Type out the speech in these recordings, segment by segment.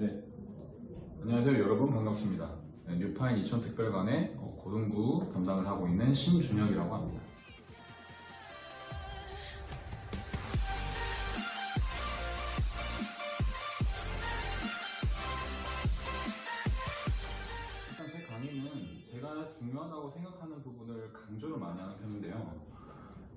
네, 안녕하세요 여러분, 반갑습니다. 네, 뉴파인 이천특별관의 고등부 담당을 하고 있는 신준혁이라고 합니다. 일단 제 강의는 제가 중요하다고 생각하는 부분을 강조를 많이 하는 편인데요.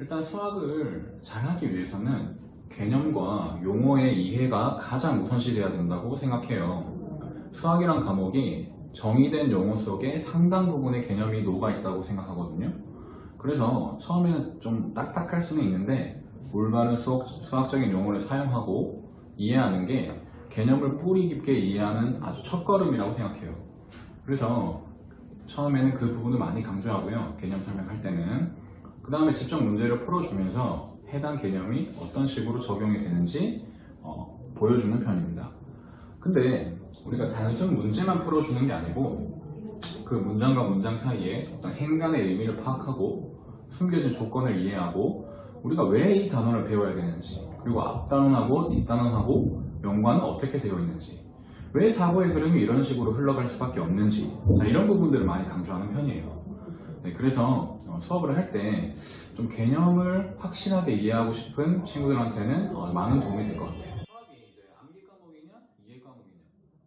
일단 수학을 잘하기 위해서는 개념과 용어의 이해가 가장 우선시돼야 된다고 생각해요. 수학이란 과목이 정의된 용어 속에 상당 부분의 개념이 녹아있다고 생각하거든요. 그래서 처음에는 좀 딱딱할 수는 있는데 올바른 수학적인 용어를 사용하고 이해하는 게 개념을 뿌리 깊게 이해하는 아주 첫걸음이라고 생각해요. 그래서 처음에는 그 부분을 많이 강조하고요. 개념 설명할 때는. 그 다음에 직접 문제를 풀어주면서 해당 개념이 어떤 식으로 적용이 되는지 보여주는 편입니다. 근데 우리가 단순 문제만 풀어주는 게 아니고 그 문장과 문장 사이에 어떤 행간의 의미를 파악하고 숨겨진 조건을 이해하고 우리가 왜 이 단어를 배워야 되는지, 그리고 앞단원하고 뒷단원하고 연관은 어떻게 되어 있는지, 왜 사고의 흐름이 이런 식으로 흘러갈 수밖에 없는지, 이런 부분들을 많이 강조하는 편이에요. 네, 그래서 수업을 할 때 좀 개념을 확실하게 이해하고 싶은 친구들한테는 많은 도움이 될 것 같아요. 수학이 이제 암기 과목이냐 이해 과목이냐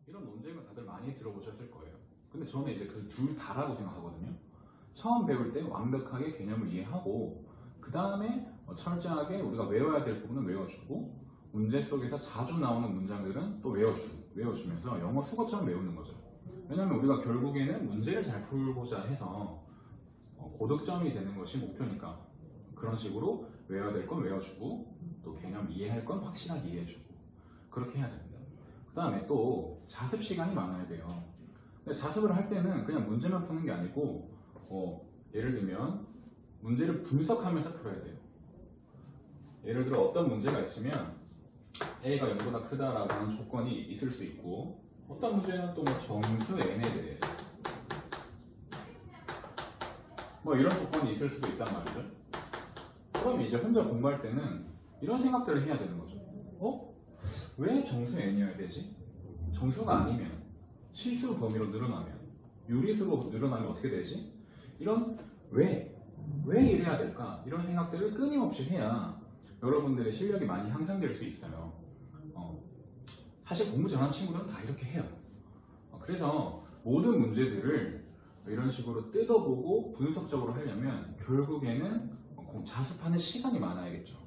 이런 논쟁을 다들 많이 들어보셨을 거예요. 근데 저는 이제 그 둘 다라고 생각하거든요. 처음 배울 때 완벽하게 개념을 이해하고 그 다음에 철저하게 우리가 외워야 될 부분은 외워주고 문제 속에서 자주 나오는 문장들은 또 외워주면서 영어 수거처럼 외우는 거죠. 왜냐하면 우리가 결국에는 문제를 잘 풀고자 해서 고득점이 되는 것이 목표니까 그런 식으로 외워야 될 건 외워주고 또 개념 이해할 건 확실하게 이해해주고 그렇게 해야 됩니다. 그 다음에 또 자습 시간이 많아야 돼요. 근데 자습을 할 때는 그냥 문제만 푸는 게 아니고 예를 들면 문제를 분석하면서 풀어야 돼요. 예를 들어 어떤 문제가 있으면 A가 0보다 크다라는 조건이 있을 수 있고 어떤 문제는 또 정수 n에 대해서 이런 조건이 있을 수도 있단 말이죠. 그럼 이제 혼자 공부할 때는 이런 생각들을 해야 되는 거죠. 왜 정수 n이어야 되지? 정수가 아니면 실수 범위로 늘어나면 유리수로 늘어나면 어떻게 되지? 이런 왜 이래야 될까? 이런 생각들을 끊임없이 해야 여러분들의 실력이 많이 향상될 수 있어요. 사실 공부 잘하는 친구들은 다 이렇게 해요. 그래서 모든 문제들을 이런 식으로 뜯어보고 분석적으로 하려면 결국에는 자습하는 시간이 많아야겠죠.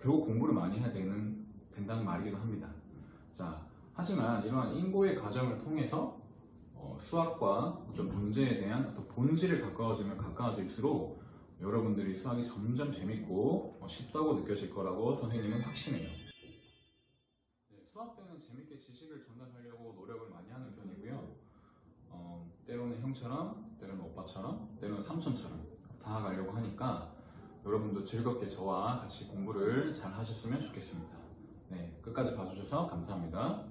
결국 공부를 많이 해야 된다는 말이기도 합니다. 자, 하지만 이러한 인고의 과정을 통해서 수학과 어떤 문제에 대한 어떤 본질을 가까워지면 가까워질수록 여러분들이 수학이 점점 재밌고 쉽다고 느껴질 거라고 선생님은 확신해요. 네, 수학 때는 재밌게 지식을 전달하려고 노력을 많이 하는 편이고요. 때로는 형처럼, 때로는 오빠처럼, 때로는 삼촌처럼 다가가려고 하니까 여러분도 즐겁게 저와 같이 공부를 잘 하셨으면 좋겠습니다. 네, 끝까지 봐주셔서 감사합니다.